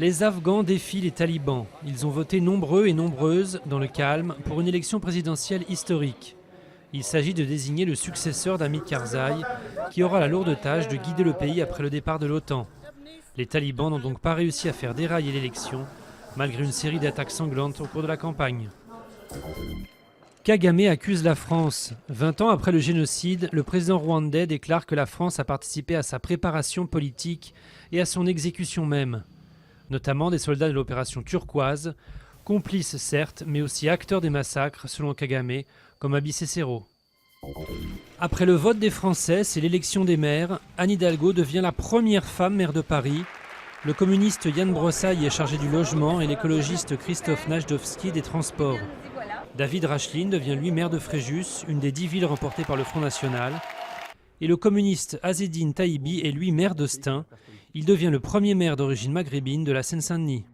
Les Afghans défient les talibans. Ils ont voté nombreux et nombreuses, dans le calme, pour une élection présidentielle historique. Il s'agit de désigner le successeur d'Hamid Karzai, qui aura la lourde tâche de guider le pays après le départ de l'OTAN. Les talibans n'ont donc pas réussi à faire dérailler l'élection, malgré une série d'attaques sanglantes au cours de la campagne. Kagame accuse la France. 20 ans après le génocide, le président rwandais déclare que la France a participé à sa préparation politique et à son exécution même. Notamment des soldats de l'opération turquoise, complices certes, mais aussi acteurs des massacres, selon Kagame, comme Abbé Cicero. Après le vote des Français, c'est l'élection des maires. Anne Hidalgo devient la première femme maire de Paris. Le communiste Yann Brossaille est chargé du logement et l'écologiste Christophe Najdovski des transports. David Racheline devient lui maire de Fréjus, une des 10 villes remportées par le Front National. Et le communiste Azzedine Taïbi est lui maire d'Austin. Il devient le premier maire d'origine maghrébine de la Seine-Saint-Denis.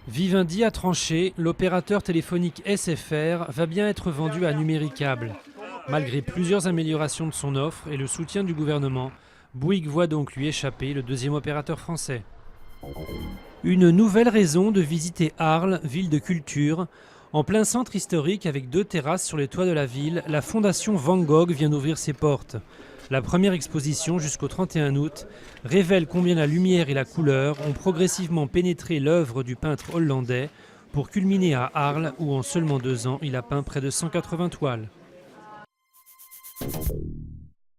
Vivendi a tranché, l'opérateur téléphonique SFR va bien être vendu à Numéricable. Malgré plusieurs améliorations de son offre et le soutien du gouvernement, Bouygues voit donc lui échapper le deuxième opérateur français. Une nouvelle raison de visiter Arles, ville de culture. En plein centre historique, avec 2 terrasses sur les toits de la ville, la Fondation Van Gogh vient d'ouvrir ses portes. La première exposition, jusqu'au 31 août, révèle combien la lumière et la couleur ont progressivement pénétré l'œuvre du peintre hollandais pour culminer à Arles, où en seulement 2 ans, il a peint près de 180 toiles.